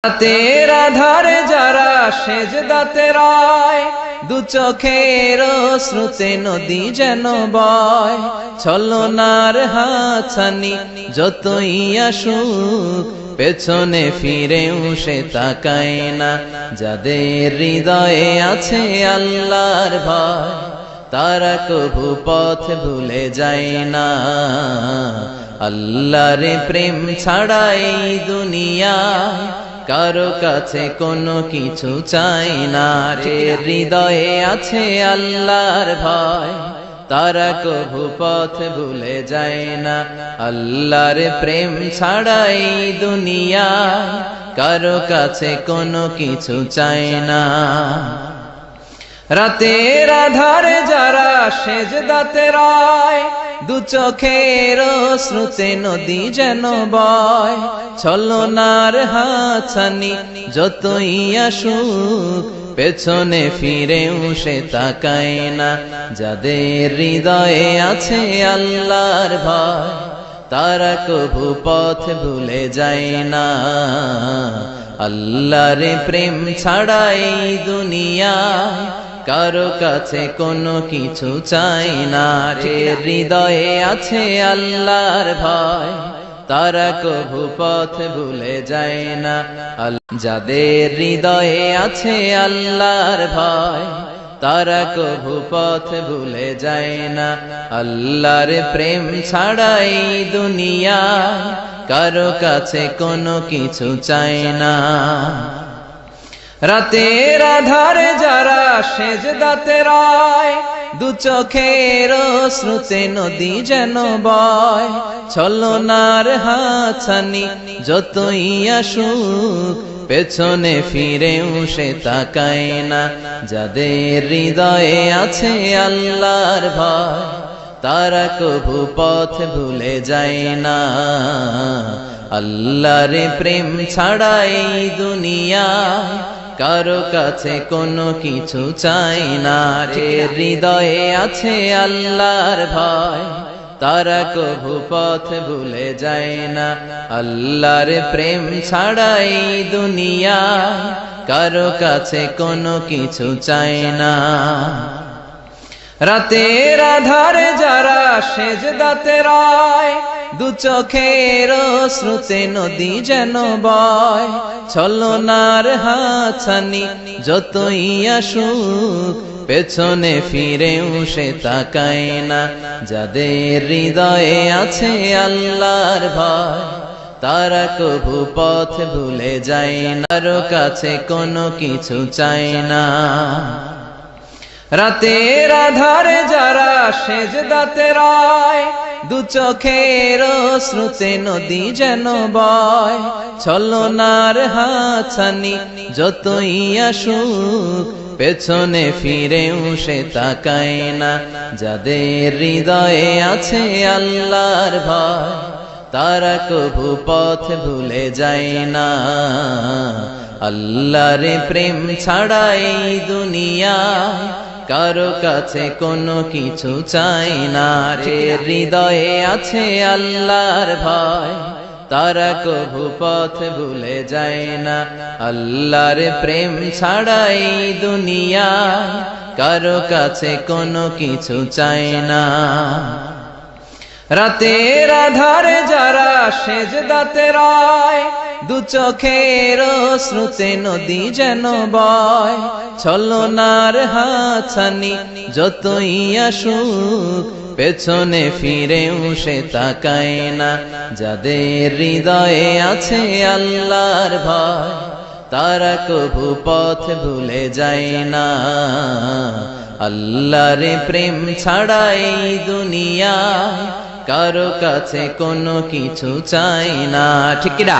রাতের আধারে যারা সেজদাতে রায়, দু চোখের শ্রুতে নদী যেন বয়। ছলনার হাতছানি যতই আসুক, পেছনে ফিরেও সে তাকায় না। যাদের হৃদয়ে আছে আল্লাহর ভয়, তারা কভু পথ ভুলে যায় না। আল্লাহর প্রেম ছাড়াই দুনিয়ায় কারো কাছে কোনো কিছু চাই না। হৃদয়ে আছে আল্লাহর ভয়, তারা কভু পথ ভুলে যায় না। আল্লাহর প্রেম ছাড়াই দুনিয়ায় কারো কাছে কোনো কিছু চাই না। রাতের আধারে যারা সেজদাতে রায়, দু চোখের শ্রুতে নদী যেন বয়। ছলনার হাতছানি যতই আসুক, পেছনে ফিরেও সে তাকায় না। যাদের হৃদয়ে আছে আল্লাহর ভয়, তারা কভু পথ ভুলে যায় না। আল্লাহর প্রেম ছাড়াই দুনিয়ায় কারো কাছে কোনো কিছু চাই না। হৃদয়ে আছে আল্লাহর ভয়, তারা কভু পথ ভুলে যায় না। যাদের হৃদয়ে আছে আল্লাহর ভয়, তারা কভু পথ ভুলে যায় না। আল্লাহর প্রেম ছাড়াই দুনিয়ায় কারো কাছে কোনো কিছু চাই না। রাতের আধারে যারা সেজদাতে রায়, দু চোখের শ্রুতে নদী যেন বয়। ছলনার হাতছানি যতই আসুক, পেছনে ফিরেও সে তাকায় না। যাদের হৃদয়ে আছে আল্লাহর ভয়, তারা কভু পথ ভুলে যায় না। আল্লাহর প্রেম ছাড়াই দুনিয়ায় কারো কাছে কোনো কিছু চাই না। হৃদয়ে আছে আল্লাহর ভয়, তারা কভু পথ ভুলে যায় না। আল্লাহর প্রেম ছাড়াই দুনিয়ায় কারো কাছে কোনো কিছু চাই না। রাতের আধারে যারা সেজদাতে রায়, দু চোখের শ্রুতে নদী যেন বয়। ছলনার হাতছানি যতই আসুক, পেছনে ফিরেও সে তাকায় না। যাদের হৃদয়ে আছে আল্লাহর ভয়, তারা কভু পথ ভুলে যায় না। কারো কাছে কোনো কিছু চাই না। রাতের আধারে যারা সেজদাতে রায়, দু চোখের শ্রুতে নদী যেন বয়। ছলনার হাতছানি যতই আসুক, পেছনে ফিরেও সে তাকায় না। যাদের হৃদয়ে আছে আল্লাহর ভয়, তারা কভু পথ ভুলে যায় না। আল্লাহর প্রেম ছাড়াই দুনিয়ায় কারো কাছে কোনো কিছু চাই না। হৃদয়ে আছে আল্লাহর ভয়, তারা কভু পথ ভুলে যায় না। আল্লাহর প্রেম ছাড়াই দুনিয়ায় কারো কাছে কোনো কিছু চাই না। রাতের আধারে যারা সেজদাতে রায়, দু চোখের শ্রুতে নদী যেন বয়। ছলনার হাতছানি যতই আসুক, পেছনে ফিরেও সে তাকায় না। যাদের হৃদয়ে আছে আল্লাহর ভয়, তারা কভু পথ ভুলে যায় না। আল্লাহর প্রেম ছাড়াই দুনিয়ায় কারো কাছে কোনো কিছু চাই না। ঠিক না?